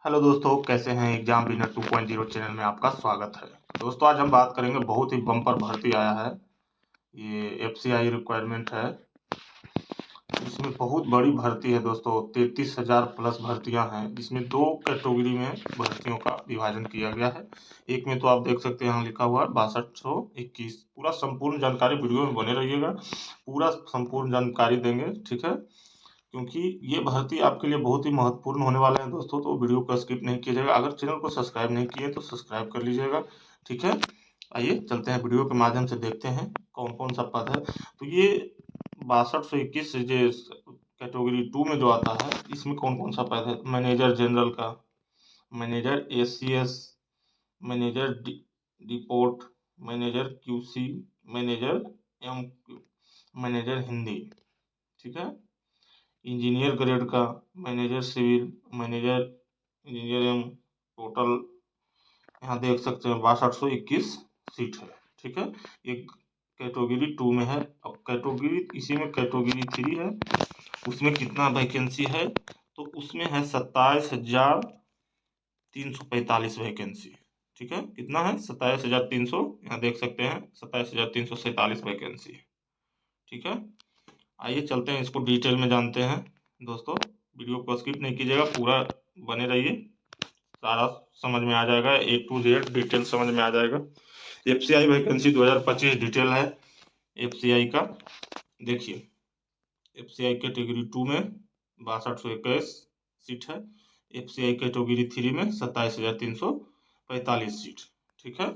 Hello दोस्तों, कैसे हैं। एग्जाम विनर 2.0 चैनल में आपका स्वागत है। दोस्तों, आज हम बात करेंगे, बहुत ही बम्पर भर्ती आया है। ये एफसीआई रिक्वायरमेंट है। इसमें बहुत बड़ी भर्ती है दोस्तों, 33,000 प्लस भर्तियां हैं। जिसमें दो कैटेगरी में भर्तियों का विभाजन किया गया है। एक में तो आप देख सकते हैं, यहाँ लिखा हुआ है 6221। पूरा संपूर्ण जानकारी वीडियो में बने रहिएगा, पूरा संपूर्ण जानकारी देंगे, ठीक है। क्योंकि ये भर्ती आपके लिए बहुत ही महत्वपूर्ण होने वाला है दोस्तों, तो वीडियो को स्किप नहीं कीजिएगा। अगर चैनल को सब्सक्राइब नहीं किए तो सब्सक्राइब कर लीजिएगा, ठीक है। आइए चलते हैं, वीडियो के माध्यम से देखते हैं कौन कौन सा पद है। तो ये 6221 जो कैटेगरी 2 में जो आता है, इसमें कौन कौन सा पद है। मैनेजर जनरल का, manager ACS, manager depot, manager QC, manager MQ, manager Hindi, ठीक है। इंजीनियर ग्रेड का, manager civil, manager engineering. Total यहाँ देख सकते हैं 6221 सीट है, ठीक है। एक कैटेगरी 2 में है। अब कैटेगरी, इसी में कैटेगरी 3 है, उसमें कितना वैकेंसी है, तो उसमें है 27,345 वैकेंसी, ठीक है। कितना है, 27,300, यहाँ देख सकते हैं 27,347 वैकेंसी, ठीक है। आइए चलते हैं, इसको डिटेल में जानते हैं दोस्तों। वीडियो को स्किप नहीं कीजिएगा, पूरा बने रहिए, सारा समझ में आ जाएगा, ए टू जेड डिटेल समझ में आ जाएगा। एफसीआई वैकेंसी 2025 डिटेल है एफसीआई का। देखिए, एफसीआई कैटेगरी 2 में 6221 सीट है। एफसीआई कैटेगरी 3 में 27,345 सीट, ठीक है।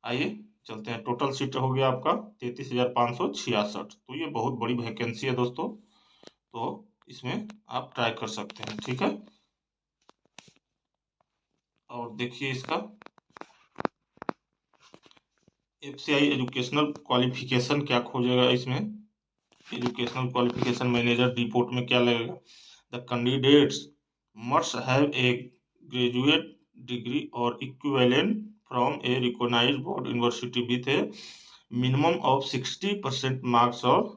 आइए चलते हैं, टोटल सीट हो गया आपका 33,566। तो ये बहुत बड़ी वैकेंसी है दोस्तों, तो इसमें आप ट्राई कर सकते हैं, ठीक है। और देखिए, इसका एफसीआई एजुकेशनल क्वालिफिकेशन क्या खोजेगा इसमें। एजुकेशनल क्वालिफिकेशन मैनेजर डिपोर्ट में क्या लगेगा। The candidates must have a graduate degree और equivalent from a recognised board university with a minimum of 60% marks of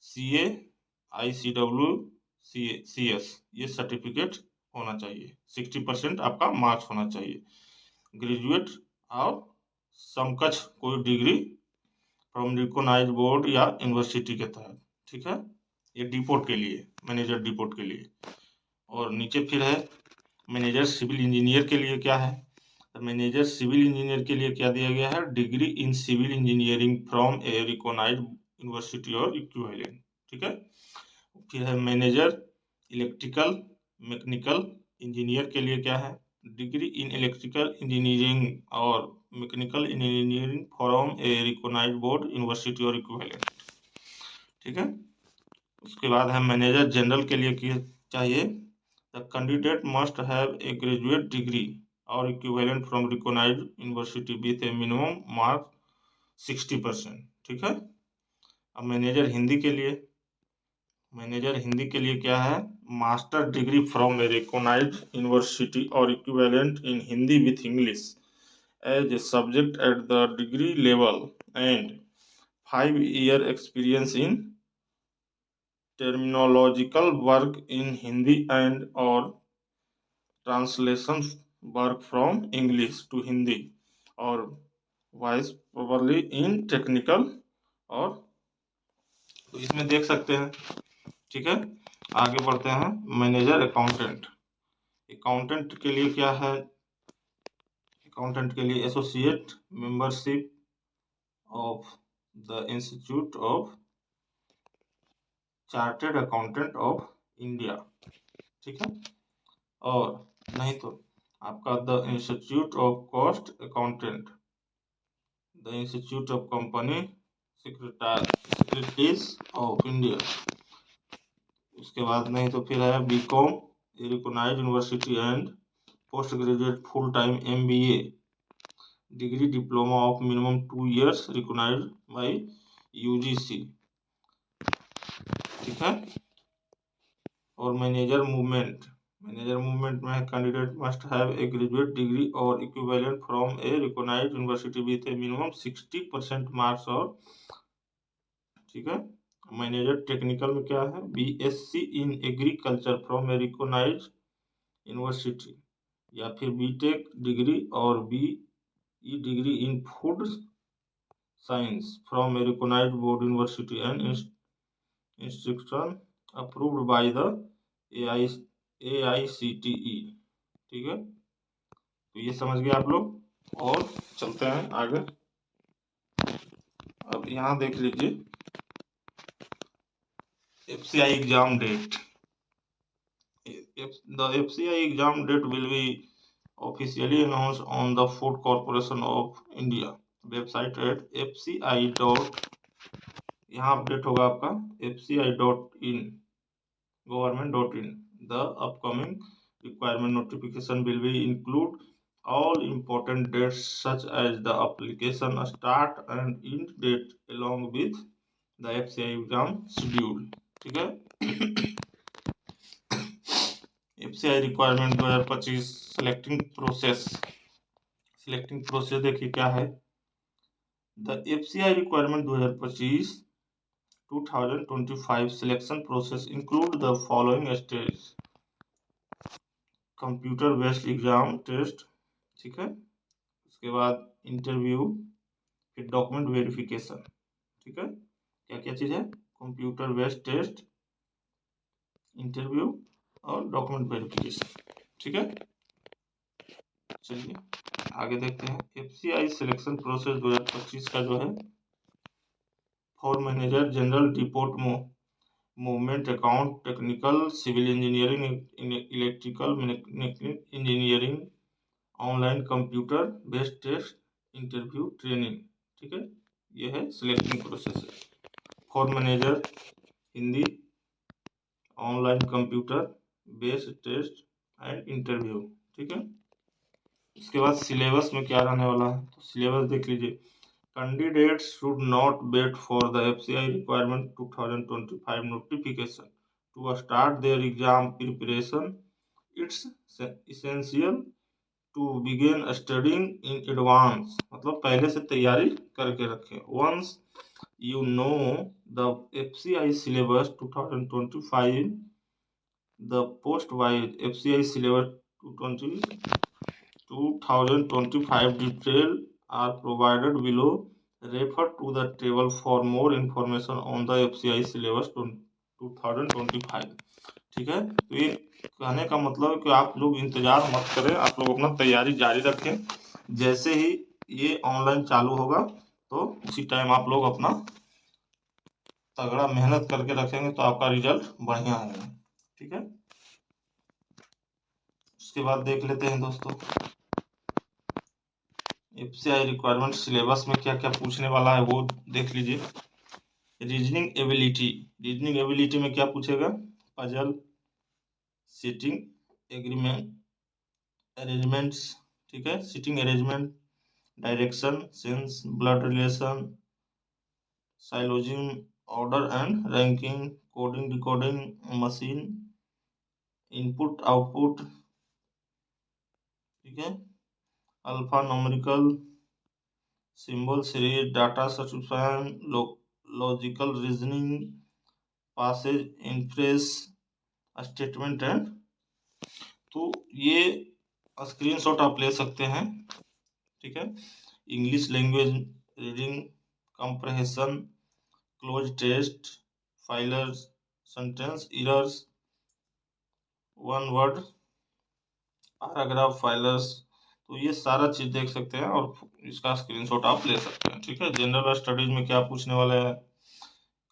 CA, ICW, CS, ये सर्टिफिकेट होना चाहिए। 60% आपका मार्क्स होना चाहिए। ग्रेजुएट और समकक्ष कोई डिग्री फ्रॉम रिकॉग्नाइज्ड बोर्ड या यूनिवर्सिटी के तहत, ठीक है। ये डिपोर्ट के लिए, मैनेजर डिपोर्ट के लिए। और नीचे फिर है मैनेजर सिविल इंजीनियर के लिए क्या है। तो मैनेजर सिविल इंजीनियर के लिए क्या दिया गया है, degree in civil engineering from a recognised university और इक्विवेलेंट, ठीक है। फिर है मैनेजर इलेक्ट्रिकल मैकेनिकल इंजीनियर के लिए क्या है, डिग्री इन इलेक्ट्रिकल इंजीनियरिंग और mechanical engineering from a recognised board university और इक्विवेलेंट, ठीक है। उसके बाद है मैनेजर जनरल के लिए क्या चाहिए। The candidate must have a graduate degree और equivalent from recognised university with a minimum mark 60%, ठीक है। अब मैनेजर हिंदी के लिए, मैनेजर हिंदी के लिए क्या है, master degree from a recognised university और equivalent in Hindi with English as a subject at the degree level and 5 year experience in terminological work in Hindi and or translation work from English to Hindi और vice प्रोबरली इन technical. और तो इसमें देख सकते हैं, ठीक है। आगे बढ़ते हैं, मैनेजर अकाउंटेंट। अकाउंटेंट के लिए क्या है, अकाउंटेंट के लिए associate membership of the institute of chartered accountant of India, ठीक है। और नहीं तो आपका the institute of cost accountant, the institute of company secretaries of India. उसके बाद नहीं तो फिर है BCom recognised university and post graduate full time MBA degree diploma of minimum 2 years recognised by UGC, ठीक है। और मैनेजर मूवमेंट, मैनेजर मूवमेंट में candidate must have a graduate degree और equivalent from a recognised university with a minimum 60% marks और, ठीक है। Manager technical में क्या है, BSc in agriculture from a recognised university या फिर बीटेक डिग्री और BE degree in food science from a recognised board university and institution approved by the AICTE। ठीक है, तो ये समझ गए आप लोग। और चलते हैं आगे। अब यहाँ देख लीजिए FCI exam date. The FCI exam date will be officially announced on the Food Corporation of India website at fci. यहाँ अपडेट होगा आपका fci.in government.in. The upcoming requirement notification will be include all important dates such as the application start and end date along with the FCI exam schedule। ठीक है। FCI requirement 2025 selecting process देखिए क्या है। The FCI requirement 2025 selection process include the following stage. Computer based exam test, ठीक है, उसके बाद interview, फिर डॉक्यूमेंट वेरिफिकेशन। ठीक है, क्या क्या चीज है, कंप्यूटर बेस्ड टेस्ट, इंटरव्यू और डॉक्यूमेंट वेरिफिकेशन। ठीक है, चलिए आगे देखते हैं। FCI सिलेक्शन प्रोसेस 2025 का जो है, for manager general depot movement account technical civil engineering electrical engineering online computer based test interview training. ठीक है, यह है सिलेक्टिंग प्रोसेस है। For manager Hindi online computer based test and interview. ठीक है, उसके बाद सिलेबस में क्या रहने वाला है, तो सिलेबस देख लीजिए। Candidates should not wait for the FCI requirement 2025 notification to start their exam preparation. It's essential to begin studying in advance, मतलब पहले से तैयारी करके रखें। Once you know the FCI syllabus 2025, the post-wise FCI syllabus 2025 details are provided below. Refer to the table for more information on the FCI syllabus 2025। ठीक है, तो ये कहने का मतलब है कि आप लोग इंतजार मत करें, आप लोग अपना तैयारी जारी रखें। जैसे ही ये ऑनलाइन चालू होगा तो उसी टाइम आप लोग अपना तगड़ा मेहनत करके रखेंगे तो आपका रिजल्ट बढ़िया आएगा। ठीक है, उसके बाद देख लेते हैं दोस्तों FCI रिक्वायरमेंट सिलेबस में क्या क्या पूछने वाला है वो देख लीजिए। रीजनिंग एबिलिटी में क्या पूछेगा, पजल, सिटिंग अरेंजमेंट्स, ठीक है, seating arrangement, direction sense, blood relation, syllogism, order and ranking, coding decoding, machine input output, ठीक है, alpha numerical, symbol series, data substitution, logical reasoning, passage inference, statement and. तो ये screenshot आप ले सकते हैं। ठीक है, English language reading comprehension, cloze test, fillers, sentence errors, one word paragraph fillers, तो ये सारा चीज देख सकते हैं और इसका स्क्रीनशॉट आप ले सकते हैं। ठीक है, जनरल स्टडीज में क्या पूछने वाला है,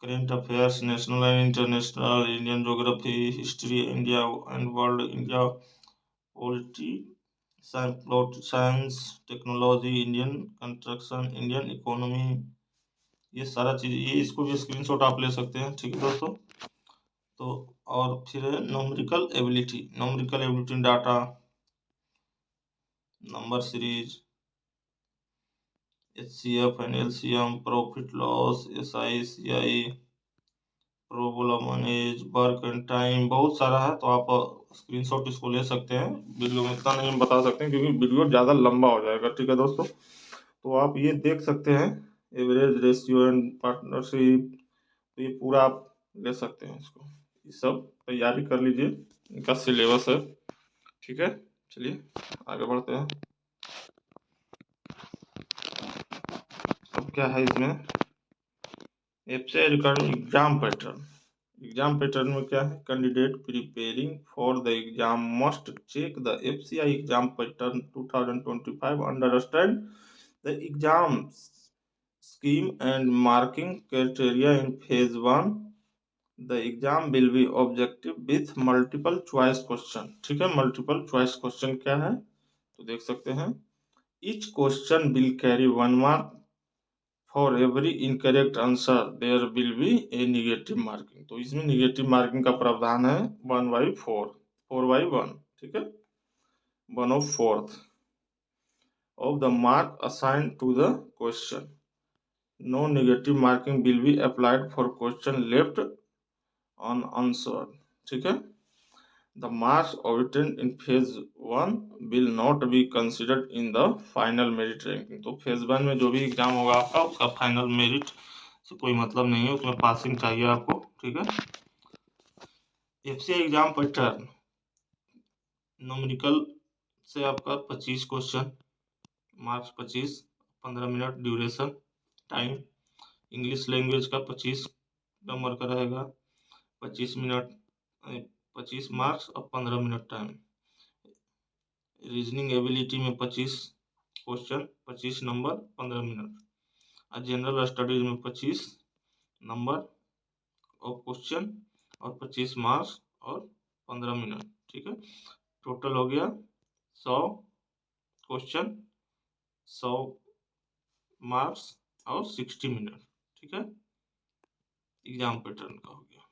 current affairs, national and international, Indian geography, history, India and world, India polity, science, technology, Indian construction, Indian economy, ये सारा चीज, ये इसको भी स्क्रीनशॉट आप ले सकते हैं। ठीक है दोस्तों, तो और फिर numerical ability data, number series, HCF and LCM, profit loss, SI CI, problem age, work and time, बहुत सारा है। तो आप स्क्रीनशॉट इसको ले सकते हैं। वीडियो में इतना नहीं हम बता सकते हैं क्योंकि वीडियो ज़्यादा लंबा हो जाएगा। ठीक है दोस्तों, तो आप ये देख सकते हैं, एवरेज रेशियो एंड पार्टनरशिप, तो ये पूरा आप ले सकते हैं इसको। ये सब तैयारी कर लीजिए, इनका सिलेबस है। ठीक है, चलिए आगे बढ़ते हैं। अब क्या है इसमें, FCI requirement exam pattern. Exam pattern में क्या है, candidate preparing for the exam must check the FCI exam pattern 2025, understand the exam scheme and marking criteria in phase 1. The exam will be objective with multiple choice question। ठीक है, multiple choice question क्या है तो देख सकते हैं, each question will carry 1 mark, for every incorrect answer there will be a negative marking। तो इसमें निगेटिव मार्किंग का प्रावधान है 1/4, 4/1, ठीक है, 1/4 of the mark assigned to the question। No negative marking will be applied for question left unanswered। ठीक है, the marks obtained in phase 1 will not be considered in the final merit ranking। तो phase 1 में जो भी exam होगा आपका, उसका final merit से कोई मतलब नहीं है, उसमें पासिंग चाहिए आपको। ठीक है, एफसीआई एग्जाम पैटर्न न्यूमेरिकल से आपका 25 question, marks 25, 15 minute duration time. English language का 25 नंबर का रहेगा, 25 मिनट, 25 मार्क्स और 15 मिनट टाइम। रीजनिंग एबिलिटी में 25 क्वेश्चन, 25 नंबर, 15 मिनट। और जनरल स्टडीज में 25 नंबर और क्वेश्चन और 25 मार्क्स और 15 मिनट। ठीक है, टोटल हो गया 100 क्वेश्चन, 100 मार्क्स और 60 मिनट। ठीक है, एग्जाम पैटर्न का हो गया।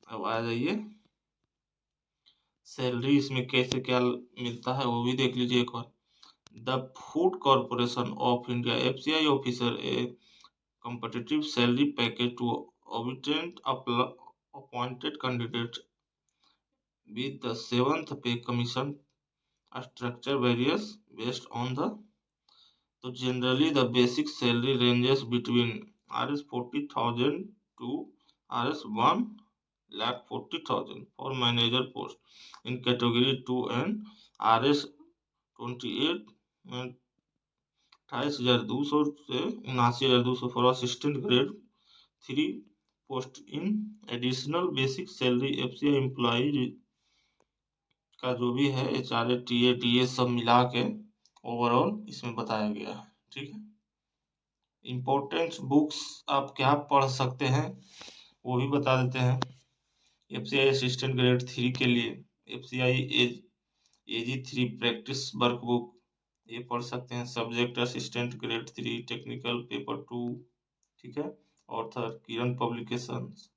अब आ जाइए सैलरी इसमें कैसे क्या मिलता है वो भी देख लीजिए एक बार। The food corporation of India FCI officer a competitive salary package to obtain appointed candidate with the 7th pay commission structure varies based on the, so generally the basic salary ranges between Rs 40,000 to Rs 1,40,000 for manager post in category 2 and Rs 28 and 28,200 से 79,200 for assistant grade 3 post. In additional basic salary FCI employ का जो भी है HRA TA DA सब मिला के overall इसमें बताया गया है। ठीक है, इम्पोर्टेंट बुक्स आप क्या पढ़ सकते हैं वो भी बता देते हैं। एफसीआई असिस्टेंट ग्रेड 3 के लिए एफसीआई एजी 3 प्रैक्टिस वर्कबुक ये पढ़ सकते हैं। Subject assistant grade 3 technical paper 2। ठीक है, ऑथर किरण पब्लिकेशंस।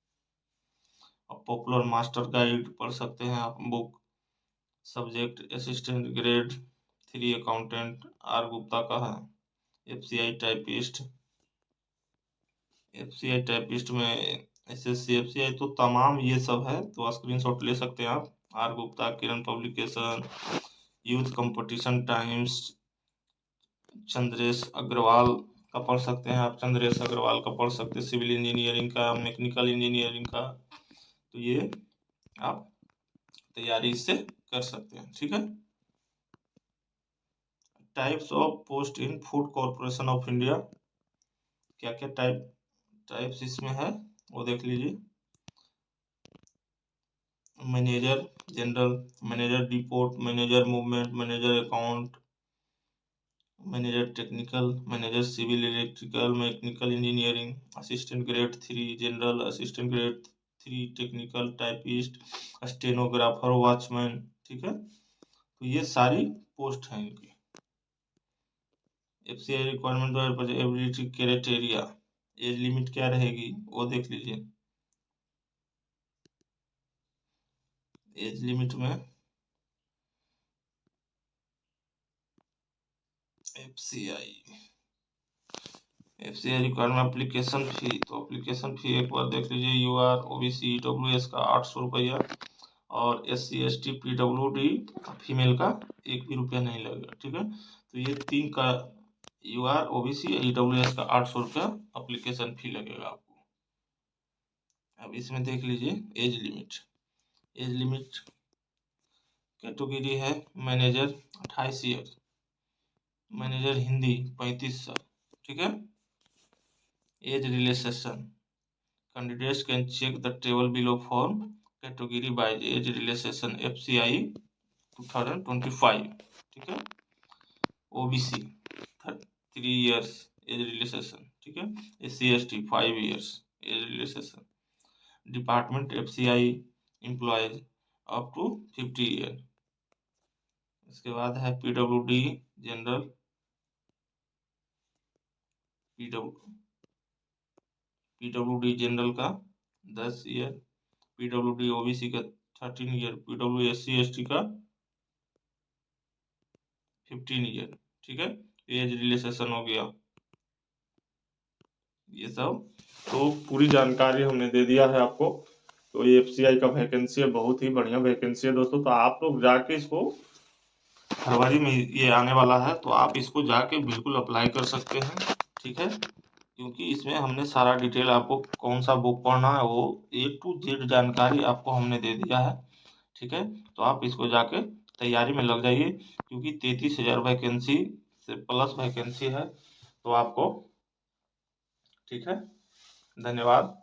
और पॉपुलर मास्टर गाइड पढ़ सकते हैं आप book. Subject assistant grade 3 accountant R Gupta का है। एफसीआई टाइपिस्ट, एफसीआई टाइपिस्ट में एसएससी एफसीआई तो तमाम ये सब है, तो स्क्रीनशॉट ले सकते हैं आप। R Gupta, Kiran publication, youth competition times, Chandresh Agarwal का पढ़ सकते हैं आप, चंद्रेश अग्रवाल का पढ़ सकते हैं, सिविल इंजीनियरिंग का, मैकेनिकल इंजीनियरिंग का। तो ये आप तैयारी इससे कर सकते हैं। ठीक है, types of post in food corporation of India, क्या क्या टाइप्स इसमें है वो देख लीजिए। Manager general, manager depot, manager movement, manager account, manager technical, manager civil electrical mechanical engineering, assistant grade 3 general, assistant grade 3 technical, typist, stenographer, watchman. ठीक है, तो ये सारी पोस्ट हैं इनकी। FCI requirement 2025 ability criteria, age limit क्या रहेगी वो देख लीजिए। एज लिमिट में एफसीआई रिक्वायरमेंट एप्लीकेशन फी, तो एप्लीकेशन फी एक बार देख लीजिए। यूआर ओबीसी ईडब्ल्यूएस का 800 रुपया और SC ST PWD फीमेल का 1 भी रुपया नहीं लगेगा। ठीक है, तो ये 3 का यूआर ओबीसी ईडब्ल्यूएस का 800 रुपया एप्लीकेशन फी लगेगा आपको। अब इसमें देख लीजिए age limit. Age limit category है मैनेजर 28 ईयर, मैनेजर हिंदी 35 साल, ठीक है। Age relaxation, candidates can check the table below for category by age relaxation FCI 2025, ठीक है। OBC 3 years एज रिलैक्सेशन, ठीक है। SC/ST 5 years age relaxation, department FCI employees up to 50 year. इसके बाद है PWD जनरल, PWD जनरल का 10 year, PWD OBC का 13 year, PW SC/ST का 15 ईयर, ठीक है। एज रिलैक्सेशन हो गया ये सब। तो पूरी जानकारी हमने दे दिया है आपको। तो ये FCI का वैकेंसी है, बहुत ही बढ़िया वैकेंसी है दोस्तों। तो आप लोग जाके इसको, फरवरी में ये आने वाला है, तो आप इसको जाके बिल्कुल अप्लाई कर सकते हैं, ठीक है। क्योंकि इसमें हमने सारा डिटेल आपको, कौन सा बुक पढ़ना है, वो A to Z जानकारी आपको हमने दे दिया है, ठीक है। तो आप इसको जाके तैयारी में लग जाइए, क्योंकि 33,000 वैकेंसी से प्लस वैकेंसी है। तो आपको, ठीक है, धन्यवाद।